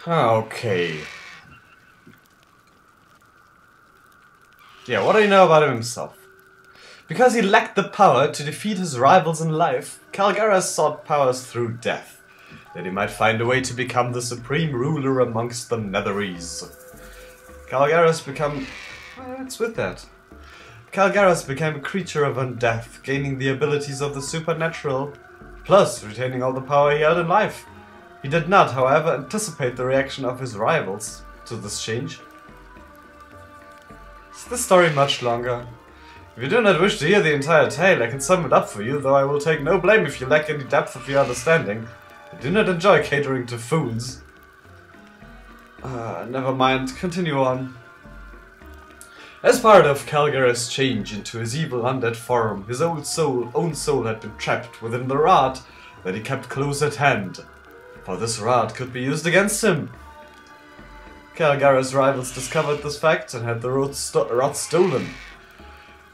Okay. Yeah, what do you know about him himself? Because he lacked the power to defeat his rivals in life, Calgaras sought powers through death, that he might find a way to become the supreme ruler amongst the Netherese. Calgaras became... What's with that? Calgaras became a creature of undeath, gaining the abilities of the supernatural, plus retaining all the power he held in life. He did not, however, anticipate the reaction of his rivals to this change. Is the story much longer? If you do not wish to hear the entire tale, I can sum it up for you, though I will take no blame if you lack any depth of your understanding. I do not enjoy catering to fools. Never mind, continue on. As part of Calgaras' change into his evil undead form, his own soul had been trapped within the rod that he kept close at hand, for this rod could be used against him. Calgaras' rivals discovered this fact and had the rod stolen.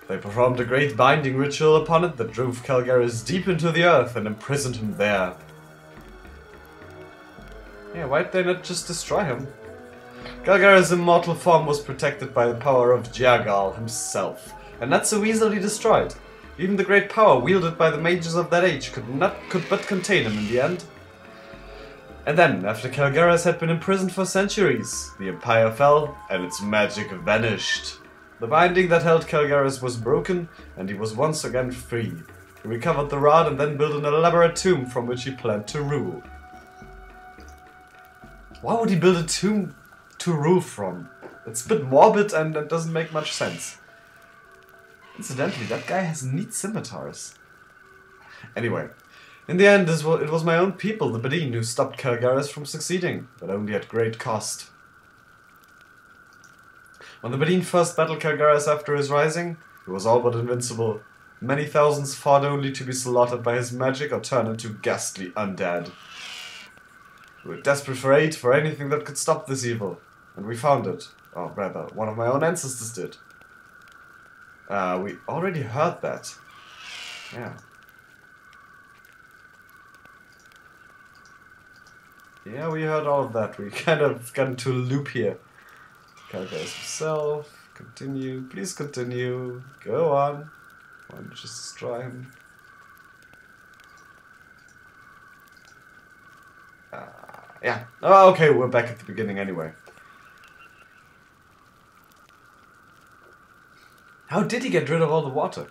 They performed a great binding ritual upon it that drove Calgaras deep into the earth and imprisoned him there. Yeah, why'd they not just destroy him? Calgaras' immortal form was protected by the power of Jagal himself, and not so easily destroyed. Even the great power wielded by the mages of that age could but contain him in the end. And then, after Calgaras had been imprisoned for centuries, the Empire fell and its magic vanished. The binding that held Calgaras was broken, and he was once again free. He recovered the rod and then built an elaborate tomb from which he planned to rule. Why would he build a tomb to rule from? It's a bit morbid and it doesn't make much sense. Incidentally, that guy has neat scimitars. Anyway, in the end, it was my own people, the Badin, who stopped Calgaras from succeeding, but only at great cost. When the Badin first battled Calgaras after his rising, he was all but invincible. Many thousands fought only to be slaughtered by his magic or turn into ghastly undead. We were desperate for aid, for anything that could stop this evil, and we found it. Or rather, one of my own ancestors did. We already heard that. Yeah. Yeah, we heard all of that. We kind of got into a loop here. Calgaras himself. Continue. Please continue. Go on. Why don't you just destroy him? Yeah. Oh, okay, we're back at the beginning anyway. How did he get rid of all the water?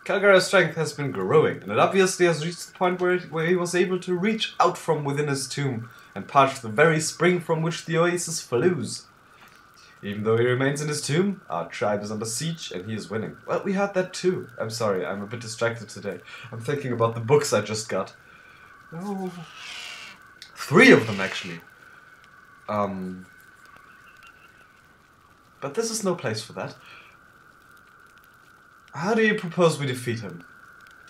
Calgaras' strength has been growing, and it obviously has reached the point where he was able to reach out from within his tomb and parch the very spring from which the oasis flows. Even though he remains in his tomb, our tribe is under siege and he is winning. Well, we had that too. I'm sorry, I'm a bit distracted today. I'm thinking about the books I just got. Oh, 3 of them actually. But this is no place for that. How do you propose we defeat him?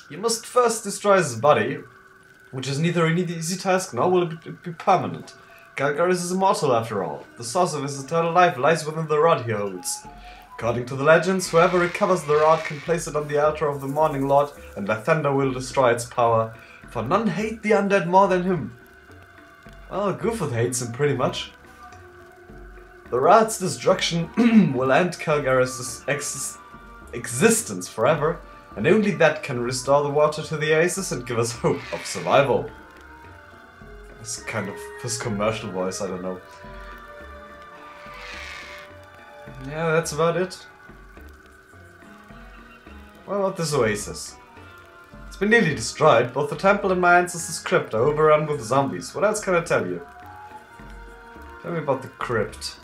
You must first destroy his body, which is neither an easy task nor will it be permanent. Calgaras is immortal after all. The source of his eternal life lies within the rod he holds. According to the legends, whoever recovers the rod can place it on the altar of the Morning Lord, and Lathander will destroy its power, for none hate the undead more than him. Well, Goofuth hates him pretty much. The rod's destruction will end Calgaras' existence forever, and only that can restore the water to the oasis and give us hope of survival. It's kind of his commercial voice, I don't know. Yeah, that's about it. What about this oasis? It's been nearly destroyed. Both the temple and my ancestors' crypt are overrun with zombies. What else can I tell you? Tell me about the crypt.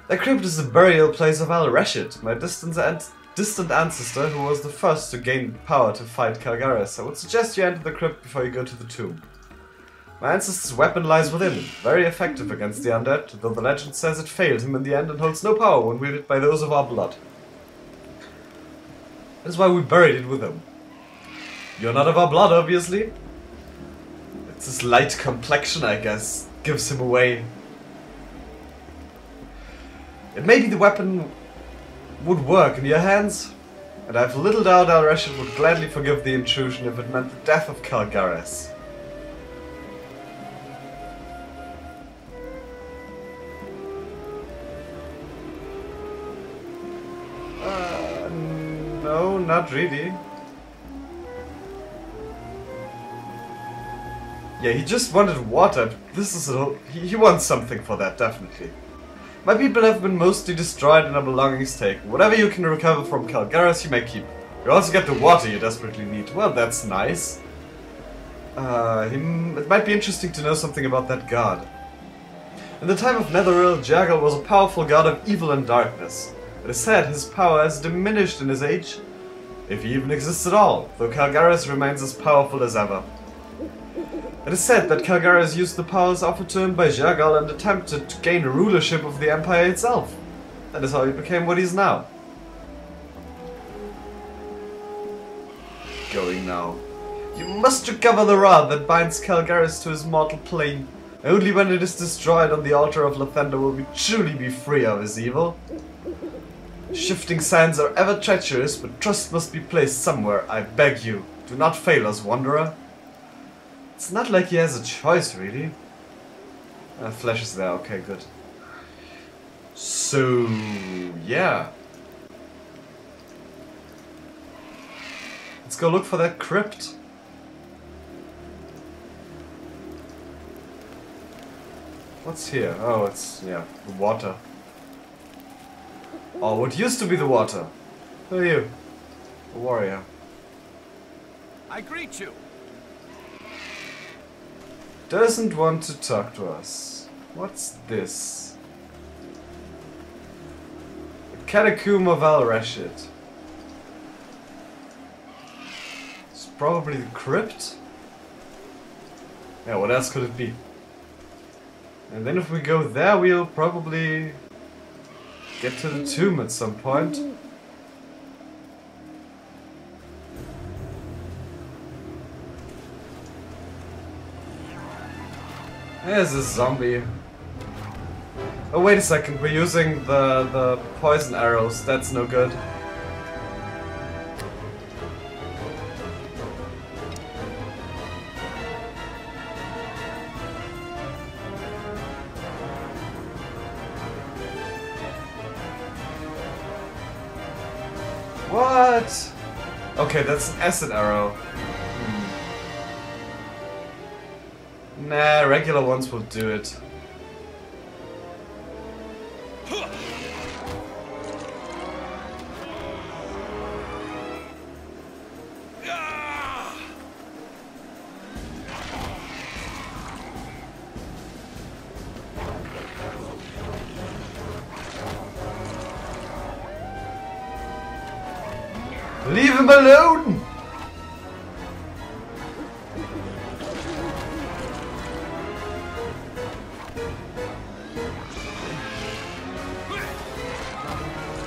The crypt is the burial place of Al-Rashid, my distant ancestor who was the first to gain power to fight Calgaras. I would suggest you enter the crypt before you go to the tomb. My ancestor's weapon lies within, very effective against the undead, though the legend says it failed him in the end and holds no power when wielded by those of our blood. That is why we buried it with him. You're not of our blood, obviously. It's his light complexion, I guess, gives him away. And maybe the weapon would work in your hands, and I have little doubt Al-Rashid would gladly forgive the intrusion if it meant the death of Calgaras. not really. Yeah, he just wanted water. This is he wants something for that, definitely. My people have been mostly destroyed and our belongings taken. Whatever you can recover from Calgaris, you may keep. You also get the water you desperately need. Well, that's nice. It might be interesting to know something about that god. In the time of Netheril, Jagal was a powerful god of evil and darkness. It is said his power has diminished in his age, if he even exists at all, though Calgaris remains as powerful as ever. It is said that Calgaris used the powers offered to him by Jagal and attempted to gain rulership of the Empire itself. That is how he became what he is now. Going now. You must recover the rod that binds Calgaris to his mortal plane. Only when it is destroyed on the altar of Lathander will we truly be free of his evil. Shifting sands are ever treacherous, but trust must be placed somewhere, I beg you. Do not fail us, wanderer. It's not like he has a choice, really. Flash is there, okay, good. So, yeah. Let's go look for that crypt. What's here? Oh, it's, yeah, the water. Oh, what used to be the water. Who are you? A warrior. I greet you. Doesn't want to talk to us. What's this? The Catacomb of Al Rashid. It's probably the crypt. Yeah, what else could it be? And then if we go there, we'll probably get to the tomb at some point. There's a zombie. Oh, wait a second, we're using the poison arrows. That's no good. What? Okay, that's an acid arrow. Nah, regular ones will do it. Leave him alone!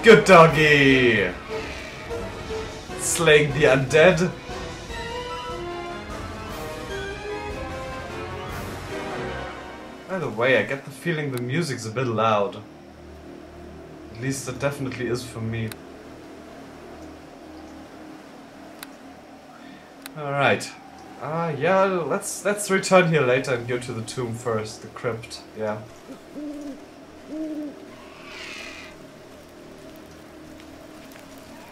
Good doggy! Slaying the undead. By the way, I get the feeling the music's a bit loud. At least it definitely is for me. Alright. Yeah, let's return here later and go to the tomb first, the crypt, yeah.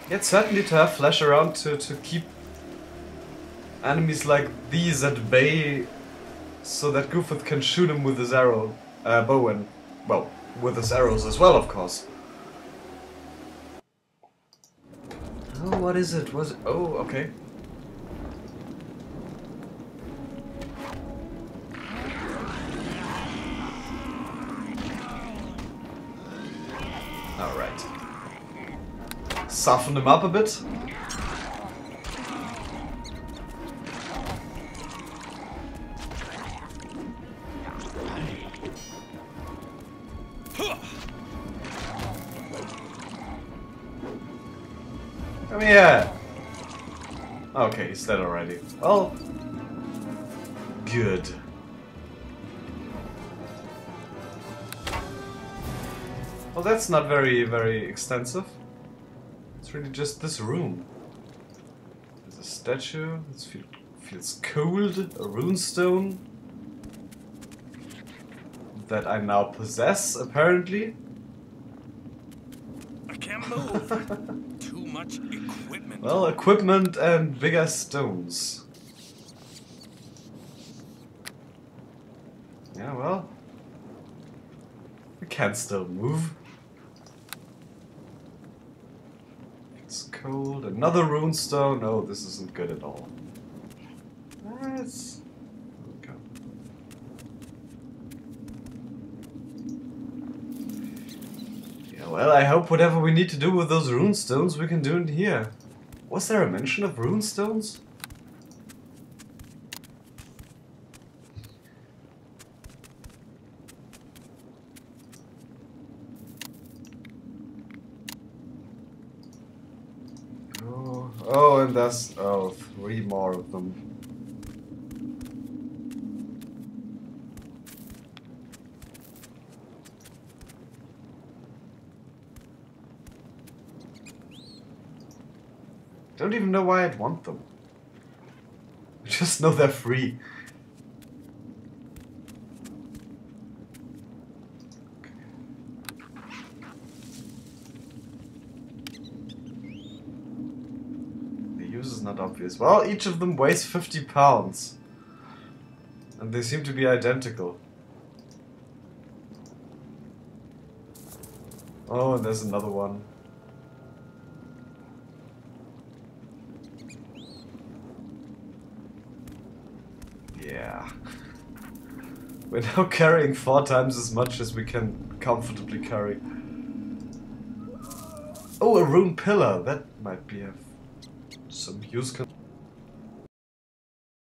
Yet certainly to have Flash around to keep enemies like these at bay so that Goofuth can shoot him with his arrow, bow and, well, with his arrows as well, of course. Oh, what is it? Oh, okay. Alright. Soften him up a bit. Come here. Okay, he's dead already. Well, good. Well, that's not very extensive. It's really just this room. There's a statue. It feels cold. A runestone that I now possess, apparently. I can't move. Too much equipment. Well, equipment and bigger stones. Yeah, well, we can still move. It's cold. Another runestone. No, this isn't good at all. Let's okay. Yeah, well, I hope whatever we need to do with those runestones, we can do in here. Was there a mention of runestones? Oh, and there's 3 more of them. Don't even know why I'd want them. I just know they're free. Is not obvious. Well, each of them weighs 50 pounds. And they seem to be identical. Oh, and there's another one. Yeah. We're now carrying 4 times as much as we can comfortably carry. Oh, a rune pillar. That might be some use.